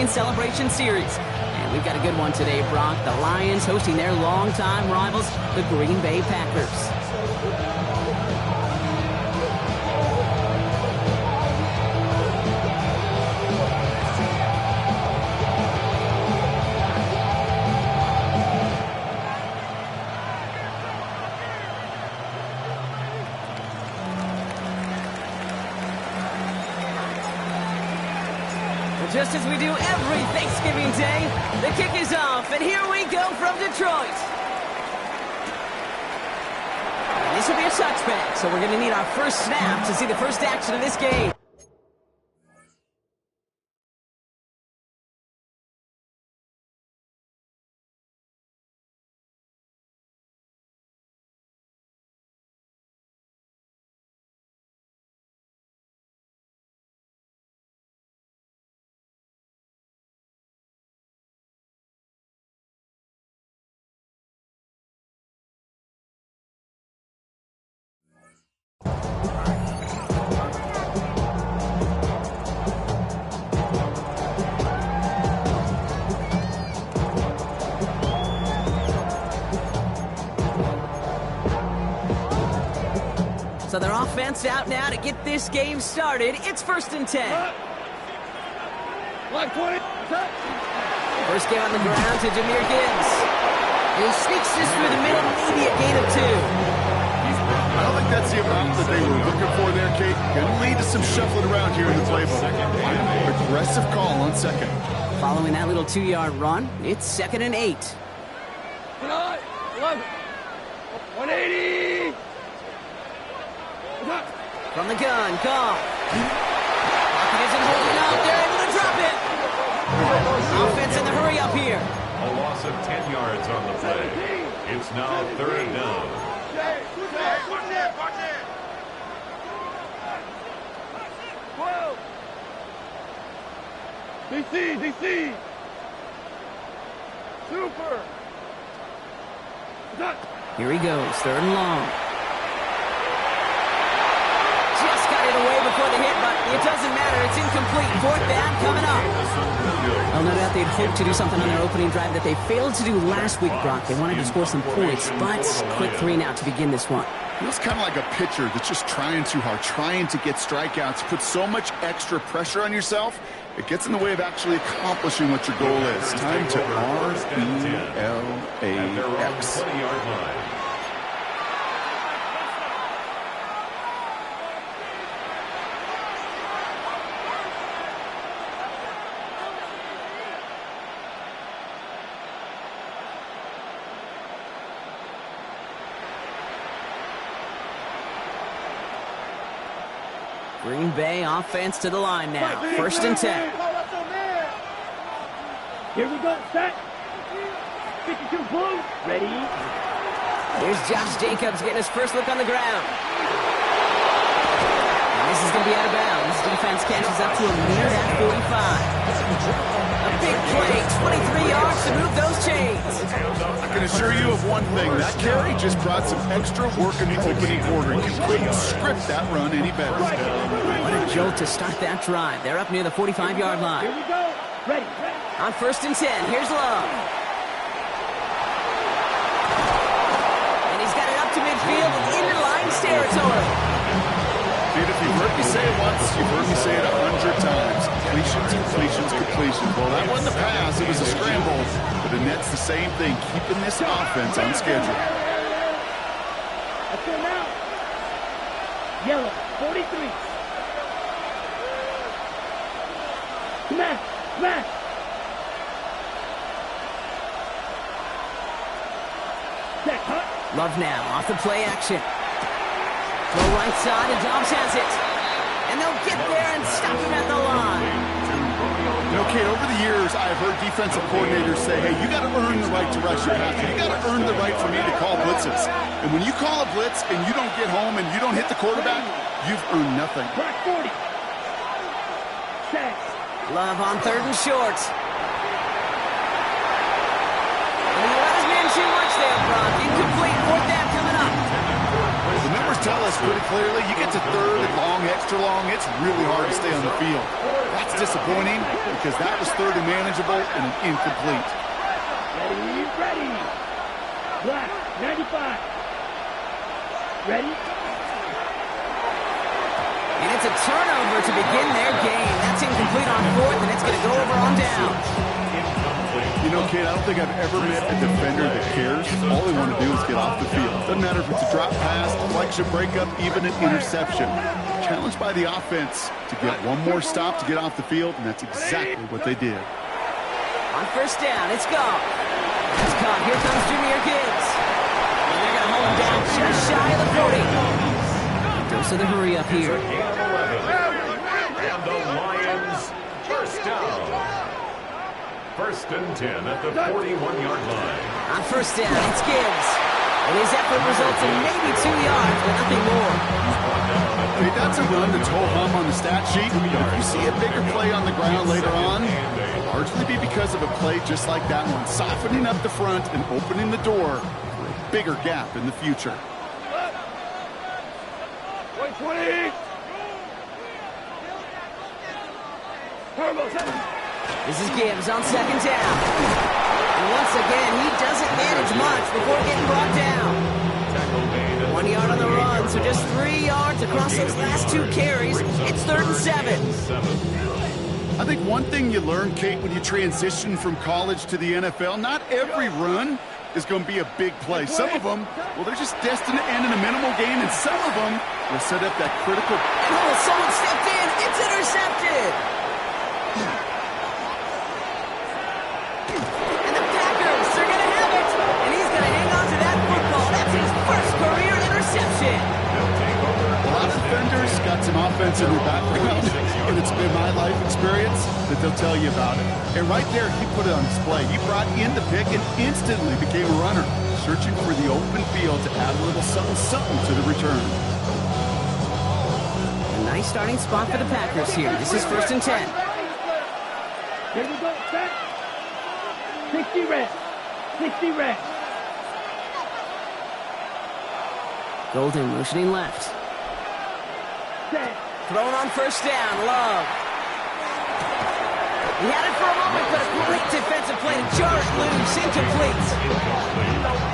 Thanksgiving celebration series. And we've got a good one today, Brock. The Lions hosting their longtime rivals, the Green Bay Packers. Just as we do every Thanksgiving Day, the kick is off, and here we go from Detroit. And this will be a touchback, so we're going to need our first snap to see the first action of this game. So their offense out now to get this game started. It's 1st and 10. First game on the ground to Jahmyr Gibbs. He sneaks this through the middle, maybe a gain of 2. I don't think that's the amount that they were looking for there, Kate. Going to lead to some shuffling around here in the playbook. Aggressive call on second. Following that little 2-yard run, it's 2nd and 8. 180. From the gun, Goff. Pocket isn't holding up. They're able to drop it. Offense in the hurry up here. A loss of 10 yards on the play. It's now 3rd down. DC. Super. Here he goes, 3rd and long. Just got it away before the hit, but it doesn't matter. It's incomplete. 4th down coming up. Well, no doubt they'd hoped to do something on their opening drive that they failed to do last week, Brock. They wanted to score some points, but quick 3 and out to begin this one. Feels kind of like a pitcher that's just trying too hard, trying to get strikeouts. Put so much extra pressure on yourself, it gets in the way of actually accomplishing what your goal is. Time to RELAX. Green Bay offense to the line now. 1st and 10. Here we go. Set. 52 blue. Ready. Here's Josh Jacobs getting his first look on the ground. And this is going to be out of bounds. Defense catches up to him near that 45. A big play, 23 yards to move those chains. I can assure you of one thing. That carry just brought some extra work in the opening quarter. You couldn't script that run any better. What a jolt to start that drive. They're up near the 45-yard line. Here we go. Ready. On 1st and 10, here's Love. And he's got it up to midfield and into Lions territory. Dude, if you've heard me say it once, you've heard me say it 100 times. Completions. Well, that wasn't a pass. It was a scramble. But the net's the same thing, keeping this offense on schedule. Let's go now. Yellow, 43. Smash. Love now, off the play action. Go right side, and Dobbs has it. And they'll get there and stop him at the line. You know, Kate, over the years, I've heard defensive coordinators say, hey, you got to earn the right to rush your passer. You got to earn the right for me to call blitzes. And when you call a blitz and you don't get home and you don't hit the quarterback, you've earned nothing. Black 40. Set. Love on 3rd and short. And he let his man too much there, Brock. Incomplete, 4th down coming up. The numbers tell us pretty clearly, you get to third and long, extra long, it's really hard to stay on the field. That's disappointing because that was third and manageable and an incomplete. Ready, ready. Black, 95. Ready? And it's a turnover to begin their game. That's incomplete on fourth, and it's going to go over on down. You know, kid, I don't think I've ever met a defender that cares. All they want to do is get off the field. Doesn't matter if it's a drop pass, deflection, breakup, even an interception. Challenged by the offense to get one more stop to get off the field, and that's exactly what they did. On first down, it's gone. It's caught. Here comes Junior Gibbs. And they're going to hold him down just shy of the 40. Dose of the hurry up here. And the Lions first down. First and 10 at the 41-yard line. On first down, it's Gibbs. And his effort results in maybe 2 yards, but nothing more. Hey, that's a run that's ho-hum on the stat sheet. But if you see a bigger play on the ground later on, it'll largely be because of a play just like that one, softening up the front and opening the door for a bigger gap in the future. 20. Turbo 7. This is Gibbs on second down. And once again, he doesn't manage much before getting brought down. 1 yard on the run, so just 3 yards across those last 2 carries. It's 3rd and 7. I think one thing you learn, Kate, when you transition from college to the NFL, not every run is going to be a big play. Some of them, well, they're just destined to end in a minimal gain, and some of them will set up that critical... Oh, someone stepped in. It's intercepted. And the Packers, they're going to have it. And he's going to hang on to that football. That's his first career interception. A lot of defenders got some offense in their background, and it's been my life experience that they'll tell you about it. And right there, he put it on display. He brought in the pick and instantly became a runner, searching for the open field to add a little something to the return. A nice starting spot for the Packers here. This is 1st and 10. Here we go, set. 60 red. 60 red. Golden motioning left. Set. Thrown on first down, Love. He had it for a moment, but a great defensive play to jar it loose, incomplete.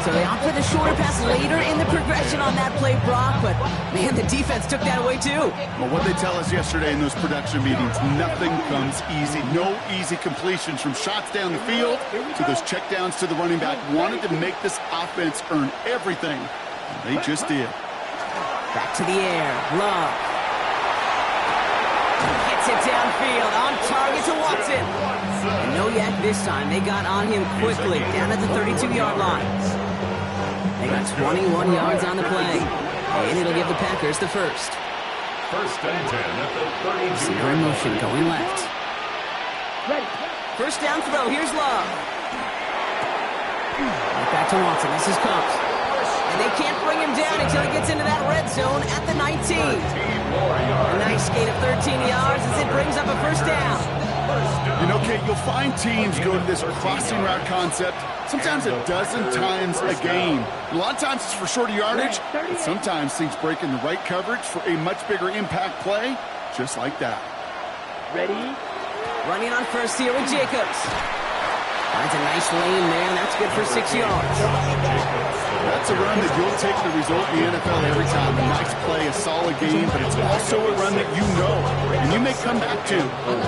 So they opt for the shorter pass later in the progression on that play, Brock, but man, the defense took that away too. Well, what they tell us yesterday in those production meetings, nothing comes easy. No easy completions from shots down the field to those checkdowns to the running back. Wanted to make this offense earn everything, and they just did. Back to the air, Love. Gets it downfield, on target to Watson. And no yak this time. They got on him quickly, down at the 32-yard line. They got 21 yards on the play. And it'll give the Packers the first. First and 10 at the 32. Receiver in motion, going left. Ready. First down throw, here's Love. Right back to Watson, this is Combs. And they can't bring him down until he gets into that red zone at the 19. A nice gain of 13 yards as it brings up a first down. You know, Kate, you'll find teams go to this crossing route concept sometimes a dozen times a game. A lot of times it's for shorter yardage, but sometimes things break in the right coverage for a much bigger impact play, just like that. Ready. Running on first here with Jacobs. Finds a nice lane there, and that's good for 6 yards. That's a run that you'll take the result in the NFL every time. A nice play, a solid game, but it's also a run that you know and you may come back to,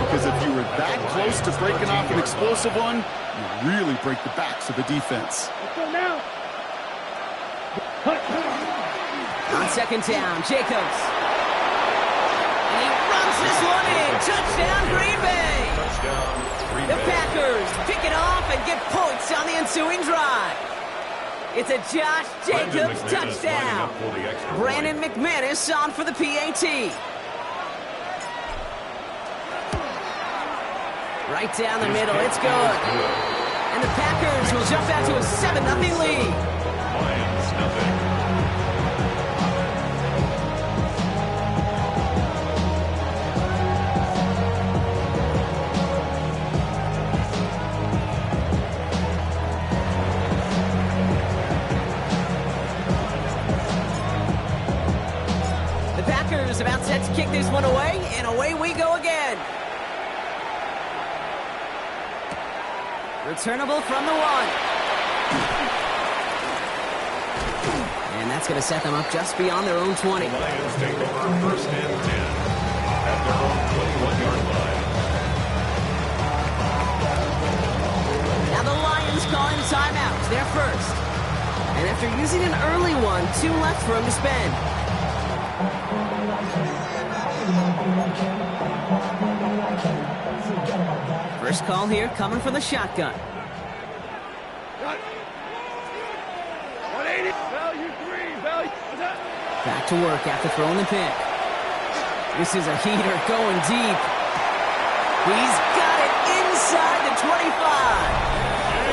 because if you were that close to breaking off an explosive one, you really break the backs of the defense. Let's go now. Cut. On second down, Jacobs. And he runs this one in. Touchdown, Green Bay. The Packers pick it off and get points on the ensuing drive. It's a Josh Jacobs touchdown. Brandon McManus on for the PAT. Right down the middle, it's good. And the Packers will jump out to a 7-0 lead. Lions nothing. kick this one away, and away we go again. Returnable from the 1. And that's going to set them up just beyond their own 20. The Lions take over first and 10 at their own 21-yard line. Now the Lions calling timeout. They're first. And after using an early one, 2 left for him to spend. First call here coming from the shotgun. 180. Value 3. Value. Back to work after throwing the pick. This is a heater going deep. He's got it inside the 25.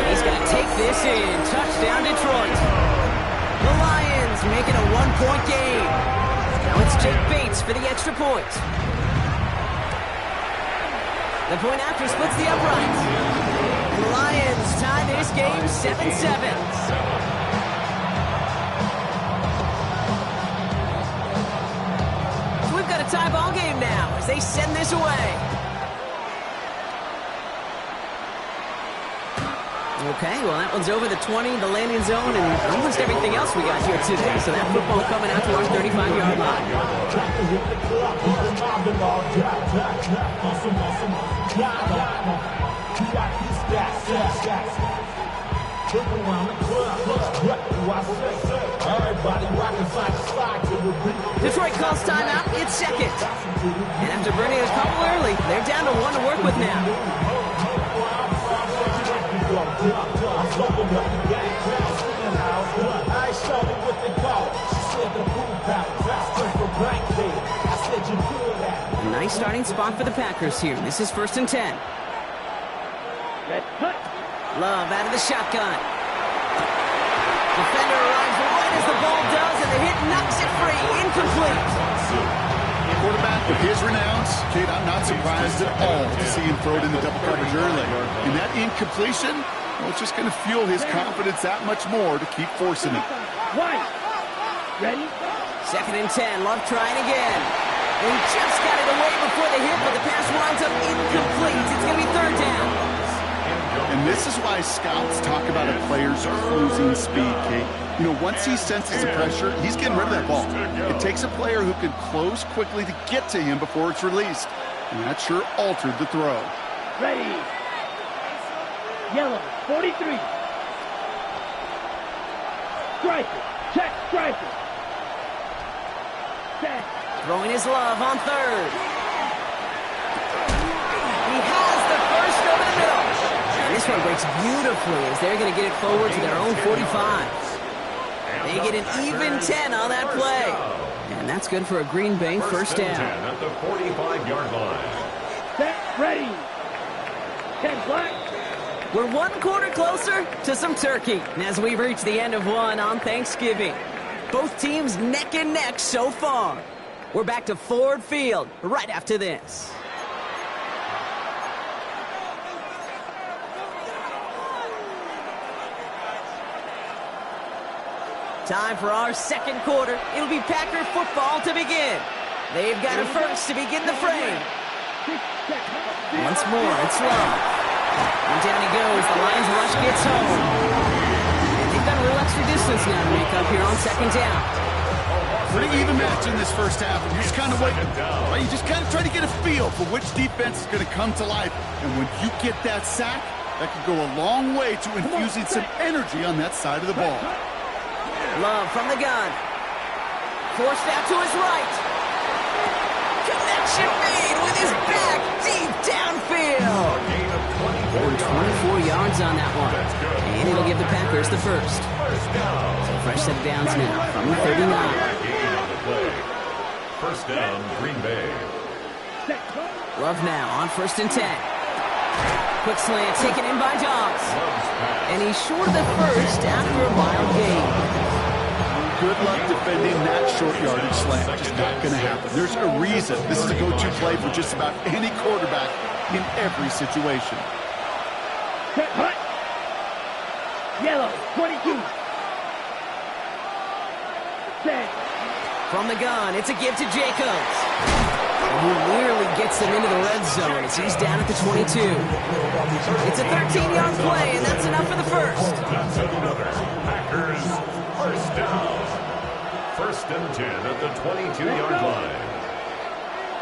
He's going to take this in. Touchdown, Detroit. The Lions make it a 1-point game. Now it's Jake Bates for the extra point. The point after splits the uprights. And the Lions tie this game 7-7. So we've got a tie ball game now as they send this away. Okay, well, that one's over the 20, the landing zone, and almost everything else we got here today. So that football coming out to our 35-yard line. Detroit calls timeout. It's second. And after burning a couple early, they're down to 1 to work with now. A nice starting spot for the Packers here. This is 1st and 10. Love out of the shotgun. Defender arrives right as the ball does, and the hit knocks it free. Incomplete. Quarterback with his renowns, Kate, I'm not surprised at all to see him throw it in the double coverage early. And that incompletion, well, it's just going to fuel his confidence that much more to keep forcing it. White. Ready? 2nd and 10. Love trying again. And just got it away before the hit, but the pass winds up incomplete. It's going to be 3rd down. And this is why scouts talk about a player's cruising speed, Kate. You know, once he senses the pressure, he's getting rid of that ball. It takes a player who can close quickly to get to him before it's released. And that sure altered the throw. Ready. Yellow. 43. Striker. Check. Striker. Set. Throwing his Love on 3rd. He has the first over the middle. And this one breaks beautifully as they're going to get it forward to their own 45. They get an even 10 on that play. And that's good for a Green Bay first down. 10 at the 45-yard line. Set. Ready. 10 black. We're 1 quarter closer to some turkey as we reach the end of one on Thanksgiving. Both teams neck and neck so far. We're back to Ford Field right after this. Time for our 2nd quarter. It'll be Packer football to begin. They've got it first to begin the frame. Once more, it's Love. And down he goes. The Lions rush gets home. And they've got a little extra distance now to make up here on 2nd down. Pretty even match in this first half. You just kind of wait. Right? You just kind of try to get a feel for which defense is going to come to life. And when you get that sack, that can go a long way to infusing some energy on that side of the ball. Love from the gun. Forced out to his right. Connection made with his back deep downfield. Over 24 yards on that one. And it'll give the Packers the first. So fresh set of downs now from the 39. First down, Green Bay. Love now on 1st and 10. Quick slant taken in by Dobbs. And he's short of the first after a wild game. Good luck defending that short yardage slant. Just not going to happen. There's a reason this is a go-to play for just about any quarterback in every situation. Yellow. 22. Set. From the gun, it's a give to Jacobs. who nearly gets them into the red zone as he's down at the 22. It's a 13-yard play, and that's enough for the first. That's another Packers first down. First and 10 at the 22-yard line.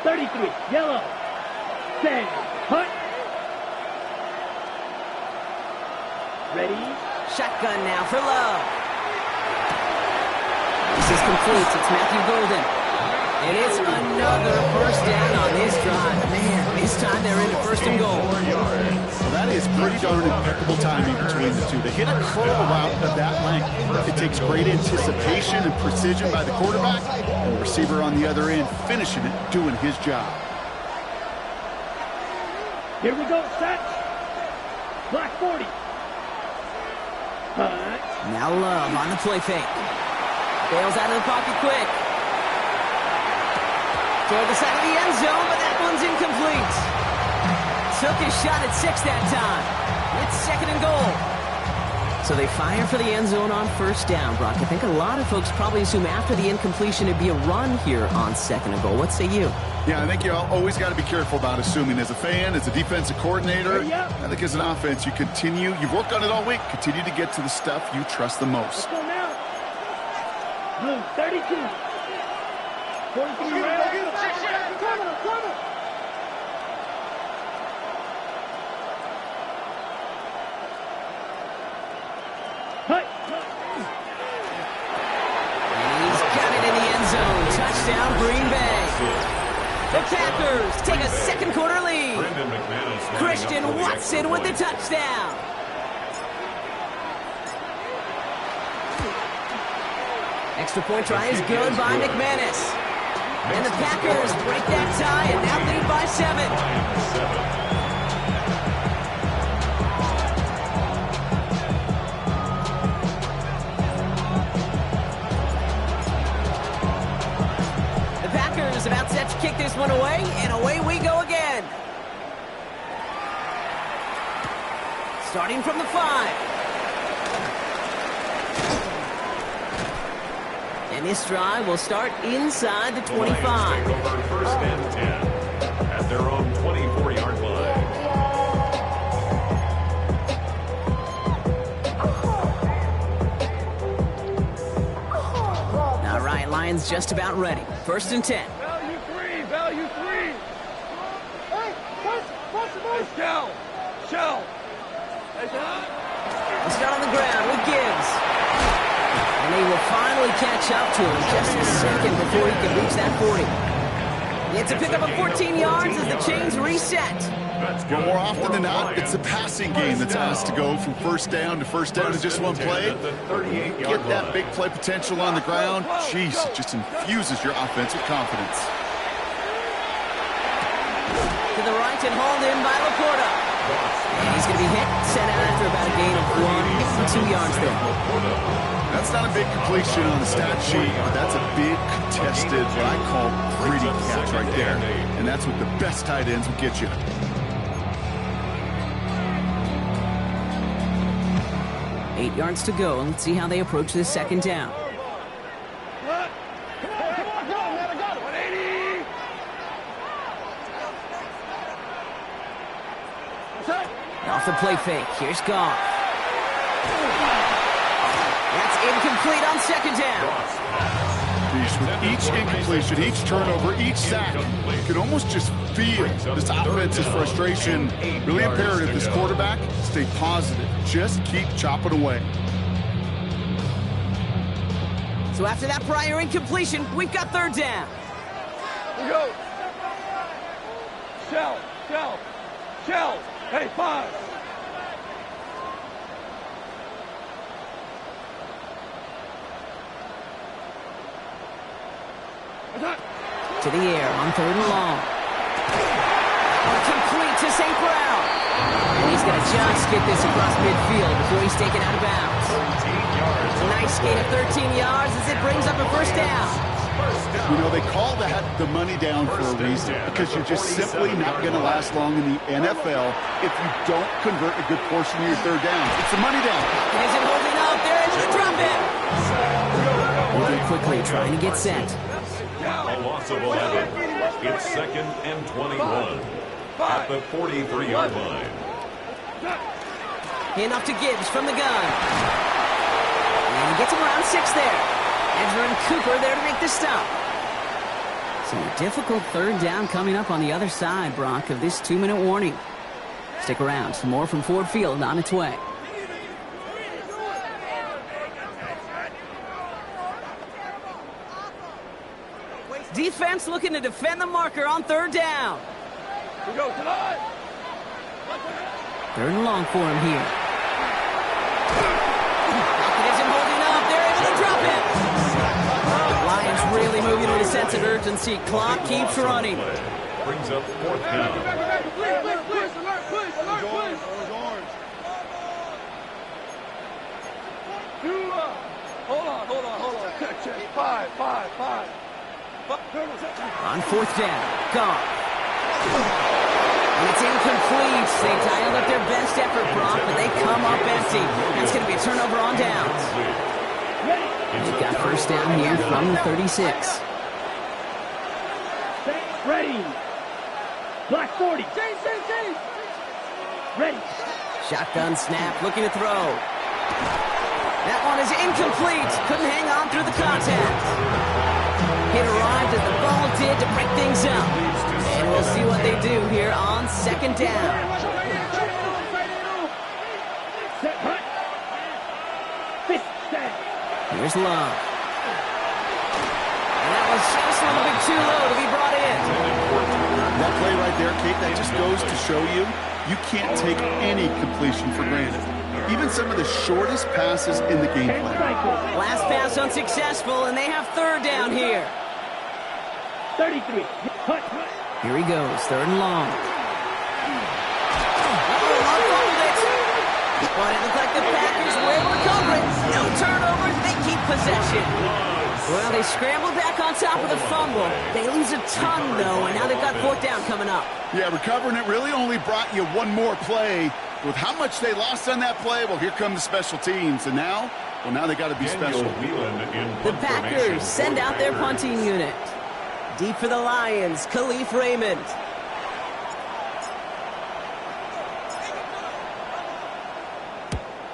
33, yellow. Stand, hut. Ready? Shotgun now for Love. This is complete. It's Matthew Golden. And it's another first down on this drive. Man, this time they're into first and goal. Well, that is pretty darn impeccable timing between the two. To hit a curl route of that length, it takes great anticipation and precision by the quarterback, and the receiver on the other end finishing it, doing his job. Here we go, set. Black 40. Now Love on the play fake. Bails out of the pocket quick. Toward the side of the end zone, but that one's incomplete. Took his shot at 6 that time. It's second and goal. So they fire for the end zone on first down, Brock. I think a lot of folks probably assume after the incompletion it'd be a run here on second and goal. What say you? Yeah, I think you always got to be careful about assuming. As a fan, as a defensive coordinator, I think as an offense, you've worked on it all week, continue to get to the stuff you trust the most. Let's go now. Blue, 32. 43, red. Come on. And he's got it in the end zone. Touchdown, Green Bay. The Packers take a second quarter lead. Christian Watson with the touchdown. Extra point try is good by McManus. And the Packers break that tie and now lead by 7. About set to kick this one away, and away we go again. Starting from the 5. And this drive will start inside the 25. Take over first and 10 at their own 24-yard line. All right, Lions just about ready. First and 10. Value 3. Hey, Shell. We'll start on the ground with Gibbs. And they will finally catch up to him just a second before he can reach that 40. It's a pickup of 14 yards as the chains reset. Well, more often than not, it's the passing game that's asked to go from first down to just one play. Get that big play potential on the ground. Jeez, it just infuses your offensive confidence. To the right and hauled in by Laporta. And he's going to be hit, sent out after about a gain of 2 yards there. That's not a big completion on the stat sheet, but that's a big contested, what I call gritty catch right there. And that's what the best tight ends will get you. Eight yards to go, and let's see how they approach this second down. Off the play fake, here's Goff. That's incomplete on second down. With each incompletion, each turnover, each sack, you can almost just feel this offense's frustration. Really imperative, this quarterback, stay positive. Just keep chopping away. So after that prior incompletion, we've got third down. Here we go. Shell. Hey, pause. To the air on third and long. Complete to St. Brown. And he's going to just get this across midfield before he's taken out of bounds. A nice gain of 13 yards as it brings up a first down. You know, they call that the money down for a reason, because you're just simply not going to last long in the NFL if you don't convert a good portion of your third down. It's the money down. Isn't holding up. There is the drop in. Moving quickly, trying to get set. A loss of 11. It's 2nd and 21 at the 43-yard line. Handoff to Gibbs from the gun. And he gets him around 6 there. Ezra and Cooper there to make the stop. So a difficult 3rd down coming up on the other side, Brock, of this 2-minute warning. Stick around. Some more from Ford Field on its way. Defense looking to defend the marker on 3rd down. We go tonight. 3rd and long for him here. Pocket isn't holding up. They're able to drop it. The Lions really moving with a sense of urgency. Clock keeps running. Brings up 4th down. Hold on. Check. 5. On 4th down, Goff. And it's incomplete. They dialed up their best effort, Brock, but they come up empty. That's going to be a turnover on downs. They've got 1st down here from the 36. Ready. Black 40. Ready. Shotgun snap, looking to throw. That one is incomplete. Couldn't hang on through the contact. It arrived as the ball did to break things up. And we'll see what they do here on 2nd down. Here's Love. And that was just a little bit too low to be brought in. That play right there, Kate, that just goes to show you can't take any completion for granted. Even some of the shortest passes in the game plan. Last pass unsuccessful, and they have 3rd down here. 33. Here he goes, 3rd and long. But it looked like the Packers were able to cover it. No turnovers, they keep possession. Well, they scrambled back on top of the fumble. They lose a ton, though, and now they've got 4th down coming up. Yeah, recovering it really only brought you one more play. With how much they lost on that play, well, here come the special teams. And now, they got to be special. The Packers send out their punting unit. Deep for the Lions, Khalif Raymond.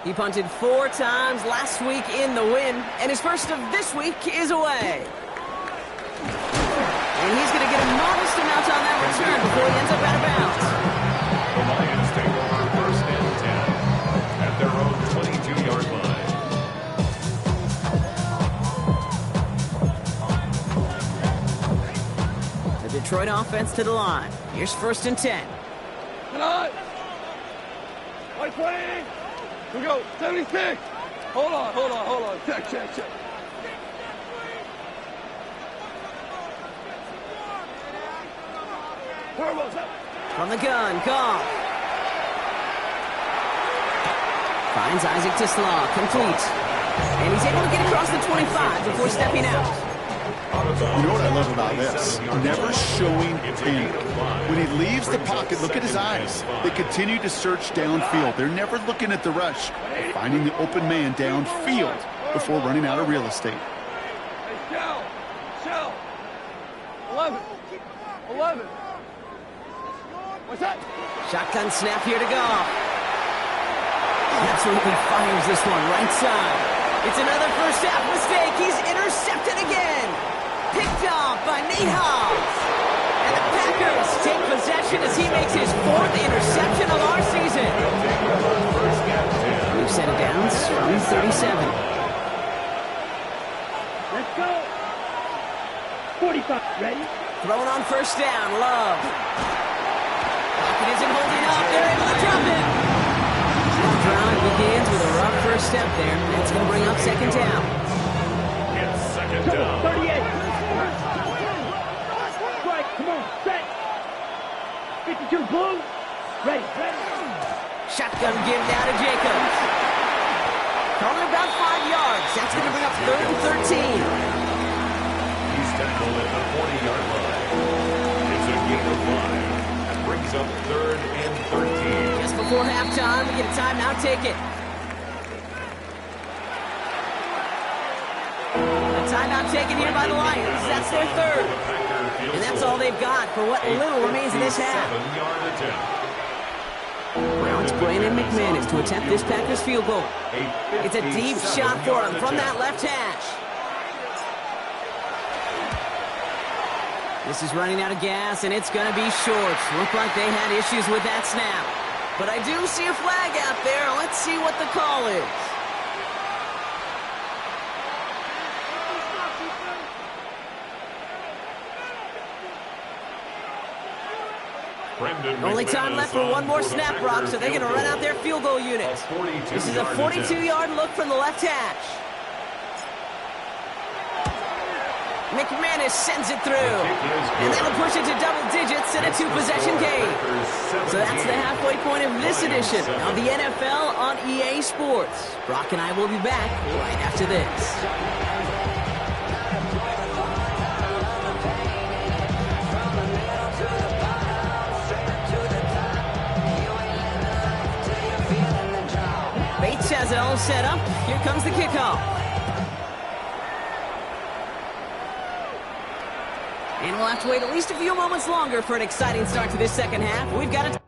He punted 4 times last week in the win, and his first of this week is away. And he's going to get a modest amount on that return before he ends up out of bounds. The Lions take over 1st and 10 at their own 22-yard line. The Detroit offense to the line. Here's 1st and 10. Come on. White flag. We go. 76. Hold on. Check. From the gun, Goff. Finds Isaac Tislaw, complete. And he's able to get across the 25 before stepping out. You know what I love about this? Never showing panic. When he leaves the pocket, look at his eyes. They continue to search downfield. They're never looking at the rush. They're finding the open man downfield before running out of real estate. Shell. 11. What's that? Shotgun snap here to Goff. Absolutely fires this one right side. It's another first half mistake. He's intercepted again. Picked off by Nate Hobbs. And the Packers take possession as he makes his 4th interception of our season. We've set it down from 37. Let's go. 45. Ready? Throwing on 1st down. Love. Pocket isn't holding up. They're able to drop it. The drive begins with a rough first step there. That's going to bring up 2nd down. It's 2nd down. 38. Strike. Come on. Set. 52. Blue. Ready. Shotgun give down to Jacobs. Probably about 5 yards. That's going to bring up 3rd and 13. He's tackled at the 40-yard line. It's a gain of 5. That brings up 3rd and 13. Just before halftime, we get a timeout ticket. A timeout taken here by the Lions. That's their 3rd. The Packer And that's all they've got for what little remains of this half. 7-yard attempt. Now it's Brandon McManus to attempt this Packers field goal. It's a deep shot for him from that left hash. This is running out of gas, and it's going to be short. Looked like they had issues with that snap. But I do see a flag out there. Let's see what the call is. Only time left for one more snap, Brock, so they're going to run out their field goal unit. This is a 42-yard look from the left hash. McManus sends it through. And that'll push it to double digits in a two-possession game. So that's the halfway point of this edition of the NFL on EA Sports. Brock and I will be back right after this. Has it all set up. Here comes the kickoff. And we'll have to wait at least a few moments longer for an exciting start to this second half. We've got it.